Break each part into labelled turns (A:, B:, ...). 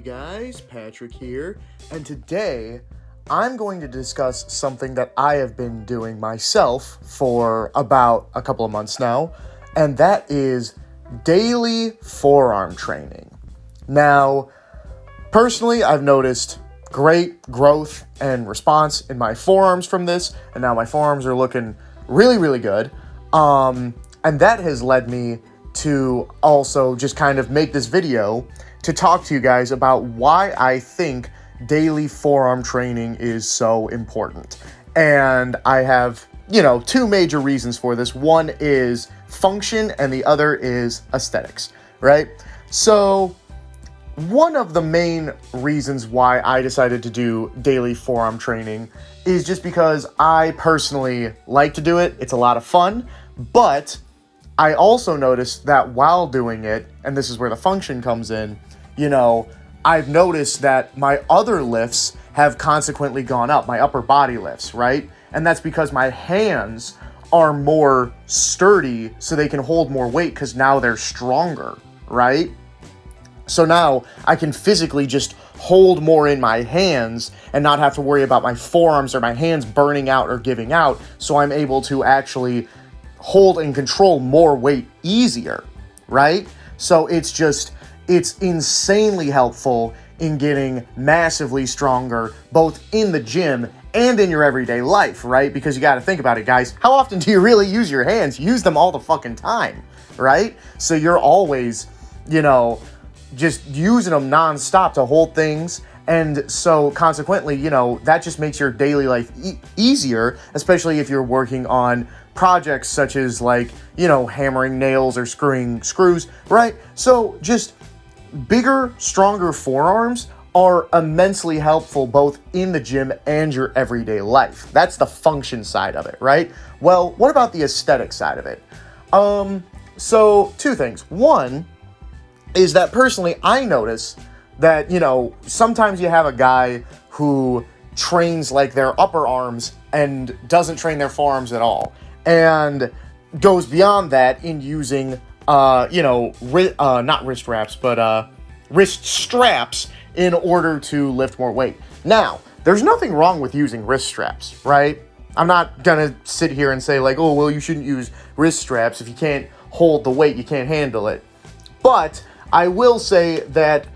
A: Hey guys, Patrick here, and today I'm going to discuss something that I have been doing myself for about a couple of months now, and that is daily forearm training. Now, personally, I've noticed great growth and response in my forearms from this, and now my forearms are looking really, really good. And that has led me to also just kind of make this video to talk to you guys about why I think daily forearm training is so important. And I have, two major reasons for this. One is function and the other is aesthetics, right? So one of the main reasons why I decided to do daily forearm training is just because I personally like to do it. It's a lot of fun, but I also noticed that while doing it, and this is where the function comes in, I've noticed that my other lifts have consequently gone up, my upper body lifts, right? And that's because my hands are more sturdy so they can hold more weight because now they're stronger, right? So now I can physically just hold more in my hands and not have to worry about my forearms or my hands burning out or giving out. So I'm able to actually hold and control more weight easier, right? So it's insanely helpful in getting massively stronger, both in the gym and in your everyday life, right? Because you got to think about it, guys. How often do you really use your hands? Use them all the fucking time, right? So you're always, just using them nonstop to hold things. And so consequently, that just makes your daily life easier, especially if you're working on projects such as hammering nails or screwing screws, right? So just bigger, stronger forearms are immensely helpful both in the gym and your everyday life. That's the function side of it, right? Well, what about the aesthetic side of it? So two things. One is that personally, I notice that, sometimes you have a guy who trains their upper arms and doesn't train their forearms at all, and goes beyond that in using not wrist wraps, but wrist straps in order to lift more weight. Now, there's nothing wrong with using wrist straps, right? I'm not gonna sit here and say you shouldn't use wrist straps. If you can't hold the weight, you can't handle it. But I will say that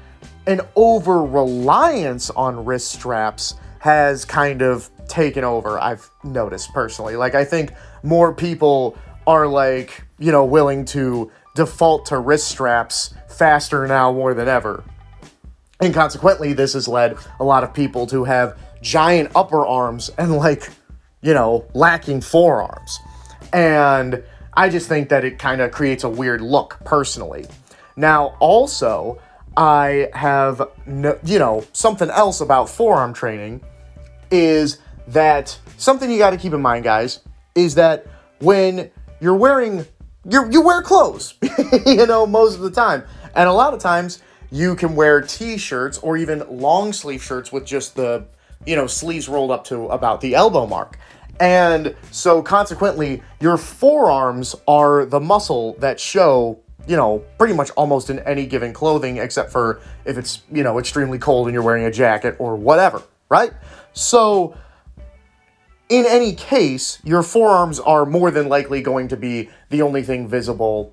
A: an over-reliance on wrist straps has kind of taken over, I've noticed personally. I think more people are willing to default to wrist straps faster now more than ever. And consequently, this has led a lot of people to have giant upper arms and lacking forearms. And I just think that it kind of creates a weird look personally. Now, also, I have, something else about forearm training is that something you got to keep in mind, guys, is that when you're wearing you wear clothes, most of the time. And a lot of times you can wear t-shirts or even long sleeve shirts with just the, sleeves rolled up to about the elbow mark. And so consequently, your forearms are the muscle that show, pretty much almost in any given clothing, except for if it's, extremely cold and you're wearing a jacket or whatever, right? So in any case, your forearms are more than likely going to be the only thing visible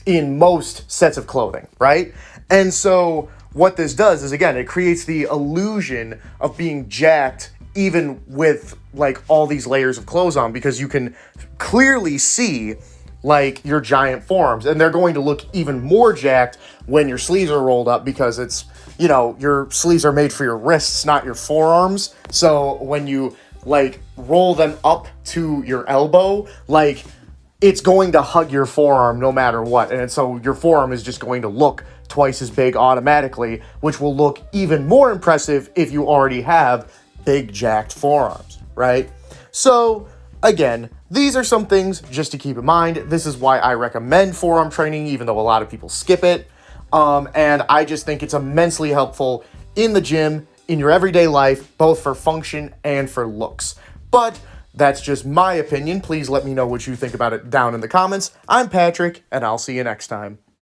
A: in most sets of clothing, right? And so what this does is, again, it creates the illusion of being jacked even with all these layers of clothes on, because you can clearly see your giant forearms, and they're going to look even more jacked when your sleeves are rolled up, because it's, your sleeves are made for your wrists, not your forearms. So when you roll them up to your elbow, it's going to hug your forearm no matter what. And so your forearm is just going to look twice as big automatically, which will look even more impressive if you already have big jacked forearms, right? So again, these are some things just to keep in mind. This is why I recommend forearm training, even though a lot of people skip it. And I just think it's immensely helpful in the gym, in your everyday life, both for function and for looks. But that's just my opinion. Please let me know what you think about it down in the comments. I'm Patrick, and I'll see you next time.